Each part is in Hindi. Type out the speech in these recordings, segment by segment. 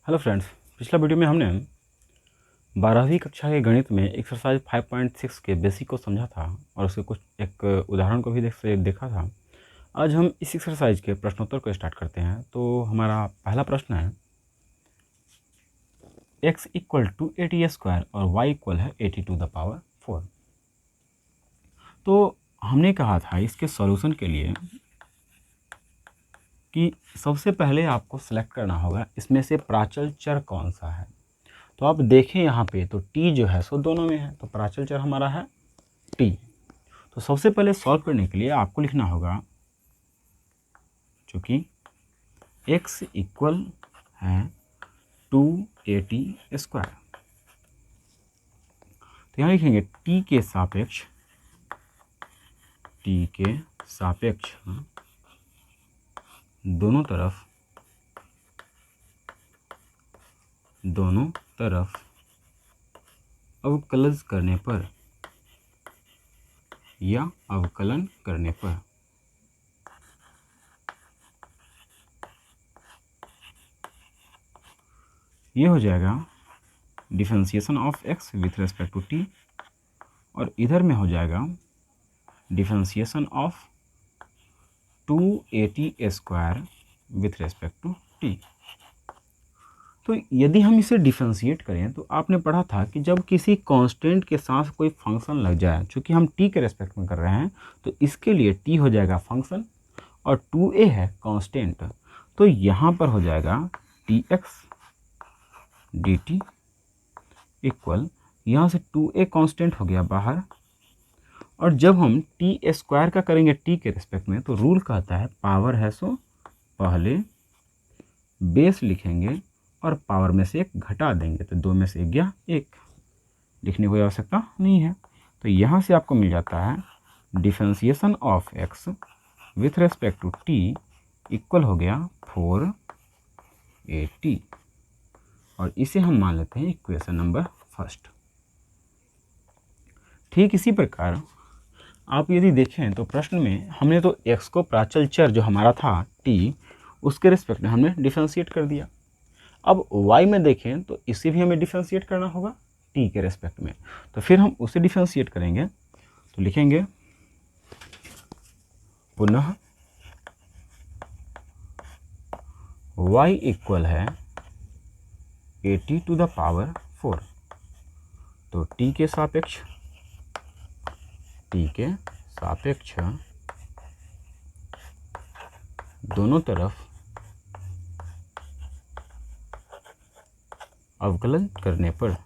हेलो फ्रेंड्स, पिछला वीडियो में हमने 12वीं कक्षा के गणित में एक्सरसाइज 5.6 के बेसिक को समझा था और उसके कुछ एक उदाहरण को भी देखा था। आज हम इस एक्सरसाइज के प्रश्नोत्तर को स्टार्ट करते हैं। तो हमारा पहला प्रश्न है, x इक्वल टू 80² और y इक्वल है 80⁴। तो हमने कहा था इसके सॉल्यूशन के लिए कि सबसे पहले आपको सेलेक्ट करना होगा इसमें से प्राचल चर कौन सा है। तो आप देखें यहाँ पे तो t जो है सो दोनों में है, तो प्राचल चर हमारा है t। तो सबसे पहले सॉल्व करने के लिए आपको लिखना होगा, चूँकि x इक्वल है 280², तो यहाँ लिखेंगे t के सापेक्ष दोनों तरफ अवकलन करने पर ये हो जाएगा differentiation of x with respect to t, और इधर में हो जाएगा differentiation of 280² with respect to t। तो यदि हम इसे डिफरेंशिएट करें तो आपने पढ़ा था कि जब किसी कांस्टेंट के साथ कोई फंक्शन लग जाए, चूँकि हम t के रेस्पेक्ट में कर रहे हैं तो इसके लिए t हो जाएगा फंक्शन और 2a है कांस्टेंट, तो यहाँ पर हो जाएगा dx dt इक्वल, यहाँ से 2a कांस्टेंट हो गया बाहर, और जब हम t² का करेंगे t के रेस्पेक्ट में तो रूल कहता है पावर है सो पहले बेस लिखेंगे और पावर में से एक घटा देंगे, तो 2 में से गया 1, लिखने की कोई आवश्यकता नहीं है। तो यहाँ से आपको मिल जाता है differentiation of x with respect to t equal हो गया 480, और इसे हम मान लेते हैं इक्वेशन नंबर फर्स्ट। ठीक इसी प्रकार आप यदि देखें तो प्रश्न में हमने तो x को प्राचल चर जो हमारा था t, उसके रेस्पेक्ट में हमने डिफरेंशिएट कर दिया। अब y में देखें तो इसे भी हमें डिफरेंशिएट करना होगा t के रेस्पेक्ट में, तो फिर हम उसे डिफरेंशिएट करेंगे। तो लिखेंगे पुनः y इक्वल है 80⁴, तो t के सापेक्ष दोनों तरफ अवकलन करने पर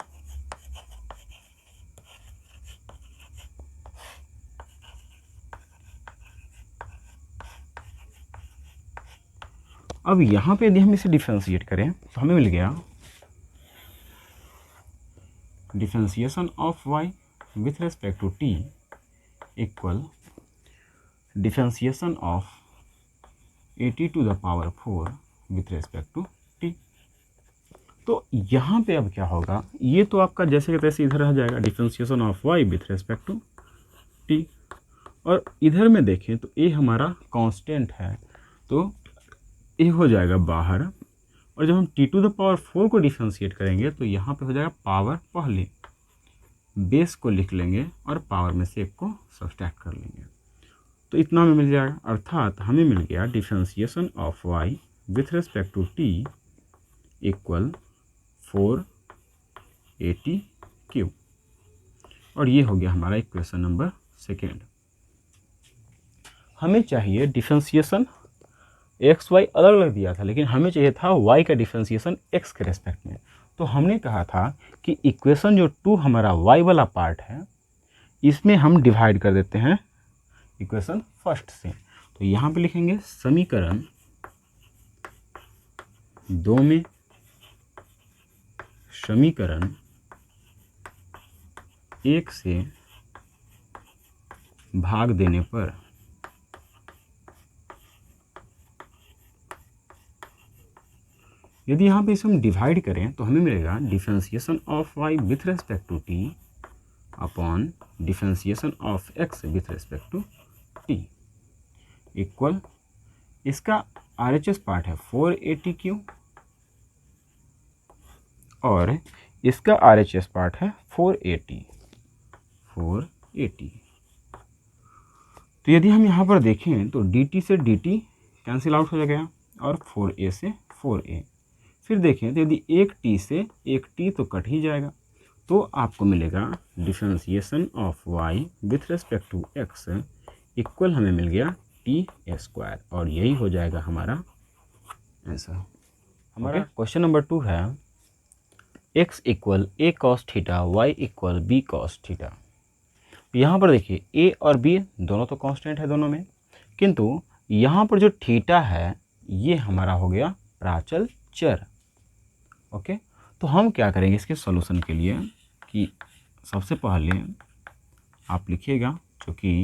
अब यहाँ पे यदि हम इसे डिफरेंशिएट करें तो हमें मिल गया differentiation of y with respect to t equal differentiation of 80⁴ with respect to t। तो यहाँ पे अब क्या होगा, ये तो आपका जैसे कि तैसे इधर रह जाएगा differentiation of y with respect to t, और इधर में देखें तो a हमारा कांस्टेंट है तो a हो जाएगा बाहर, और जब हम t⁴ को डिफरेंशिएट करेंगे तो यहाँ पे हो जाएगा पावर पहले बेस को लिख लेंगे और पावर में से एक को सब्सट्रैक्ट कर लेंगे, तो इतना में मिल जाएगा। अर्थात हमें मिल गया differentiation of y with respect to t equal 480⁵, और ये हो गया हमारा इक्वेशन नंबर सेकेंड। हमें चाहिए डिफरेंशिएशन एक्स वाई अलग अलग दिया था, लेकिन हमें चाहिए था y का डिफरेंशिएशन x के रेस्पेक्ट में। तो हमने कहा था कि इक्वेशन जो 2 हमारा y वाला पार्ट है इसमें हम डिवाइड कर देते हैं इक्वेशन फर्स्ट से। तो यहाँ पे लिखेंगे समीकरण 2 में समीकरण 1 से भाग देने पर यदि यहाँ पे इसे हम डिवाइड करें तो हमें मिलेगा differentiation of y with respect to t upon differentiation of x with respect to t equal, इसका RHS पार्ट है 480 क्यू और इसका RHS पार्ट है 480। तो यदि हम यहाँ पर देखें तो dt से dt कैंसिल आउट हो गया और 4a से 4a। फिर देखें तो यदि एक t से एक t तो कट ही जाएगा, तो आपको मिलेगा differentiation of y with respect to x equal हमें मिल गया t², और यही हो जाएगा हमारा आंसर। हमारा क्वेश्चन नंबर 2 है x equal a cos theta y equal b cos theta. यहाँ पर देखिए a और b दोनों तो कांस्टेंट है दोनों में, किंतु यहाँ पर जो थीटा है ये हमारा हो गया प्राचल चर। ओके, तो हम क्या करेंगे इसके सॉल्यूशन के लिए कि सबसे पहले आप लिखिएगा जो कि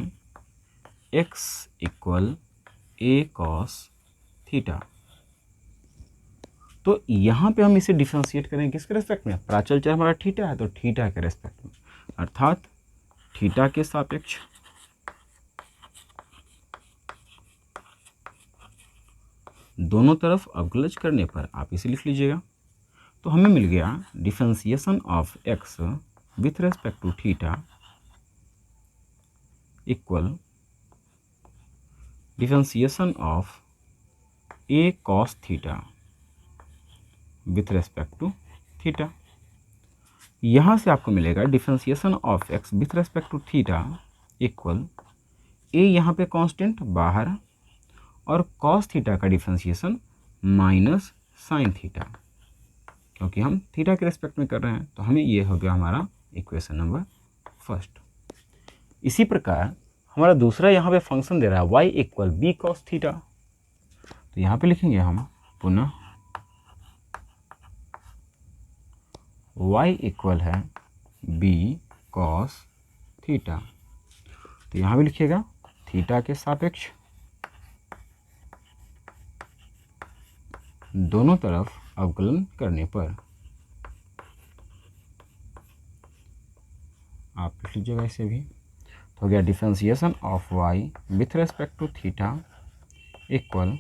x equal a cos theta. तो यहाँ पे हम इसे डिफरेंशिएट करेंगे किसके रेस्पेक्ट में, प्राचल चर हमारा थीटा है तो थीटा के रेस्पेक्ट में, अर्थात थीटा के सापेक्ष दोनों तरफ अवकलज करने पर आप इसे लिख लीजिएगा। तो हमें मिल गया differentiation of x with respect to theta equal differentiation of a cos theta with respect to theta. यहाँ से आपको मिलेगा differentiation of x with respect to theta equal a यहाँ पे कांस्टेंट बाहर और cos थीटा का डिफरेंशिएशन माइनस साइन थीटा, क्योंकि हम थीटा के रेस्पेक्ट में कर रहे हैं तो हमें ये हो गया हमारा इक्वेशन नंबर फर्स्ट। इसी प्रकार हमारा दूसरा यहाँ पे फंक्शन दे रहा है y equal b cos theta, तो यहाँ पे लिखेंगे हम पुनः y इक्वल है b cos थीटा। तो यहाँ भी लिखिएगा थीटा के सापेक्ष दोनों तरफ अवकलन करने पर आप लिख लीजिएगा इसे भी। तो हो गया differentiation of y with respect to theta equal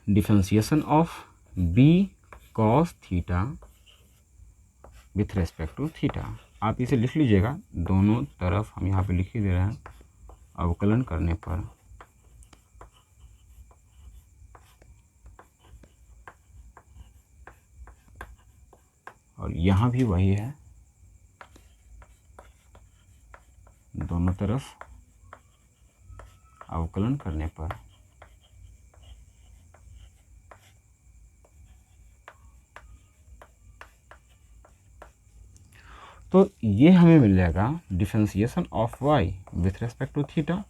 differentiation of b cos theta with respect to theta. आप इसे लिख लीजिएगा, दोनों तरफ हम यहाँ पे लिख ही दे रहे हैं अवकलन करने पर। और यहाँ भी वही है, दोनों तरफ अवकलन करने पर। तो ये हमें मिल जाएगा differentiation of y with respect to theta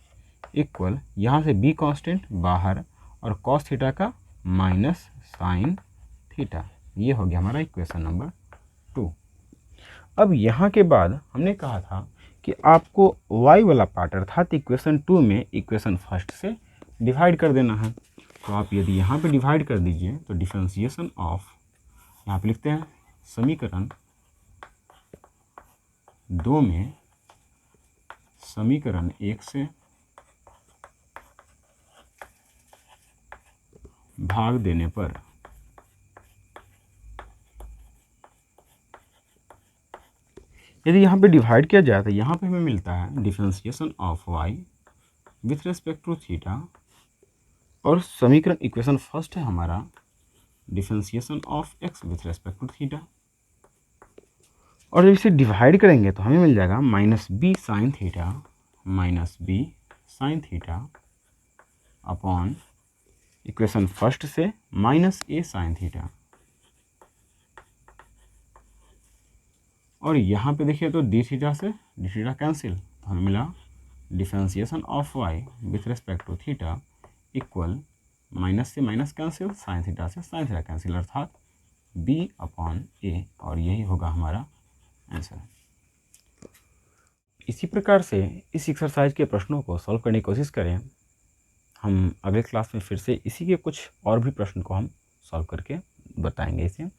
equal यहाँ से b कांस्टेंट बाहर और cos थीटा का माइनस साइन थीटा। ये हो गया हमारा इक्वेशन नंबर 2। अब यहाँ के बाद हमने कहा था कि आपको y वाला पार्ट अर्थात इक्वेशन 2 में इक्वेशन फर्स्ट से डिवाइड कर देना है। तो आप यदि यहाँ पे डिवाइड कर दीजिए तो डिफरेंशिएशन ऑफ, यहाँ पे लिखते हैं समीकरण 2 में समीकरण 1 से भाग देने पर यदि यहाँ पे डिवाइड किया जाए तो यहाँ पे हमें मिलता है differentiation of y with respect to theta, और समीकरण इक्वेशन फर्स्ट है हमारा differentiation of x with respect to theta. और जब इसे डिवाइड करेंगे तो हमें मिल जाएगा minus b sine theta upon equation first से माइनस a साइन थीटा। और यहाँ पे देखिए तो डी थीटा से डी थीटा कैंसिल, तो हमें मिला differentiation of y with respect to theta equal minus से माइनस कैंसिल, साइन थीटा से साइन थीटा कैंसिल, अर्थात b अपॉन a, और यही होगा हमारा आंसर। इसी प्रकार से इस एक्सरसाइज के प्रश्नों को सॉल्व करने की कोशिश करें। हम अगले क्लास में फिर से इसी के कुछ और भी प्रश्न को हम सॉल्व करके बताएंगे इसे।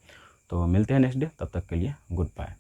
तो मिलते हैं नेक्स्ट डे, तब तक के लिए गुड बाय।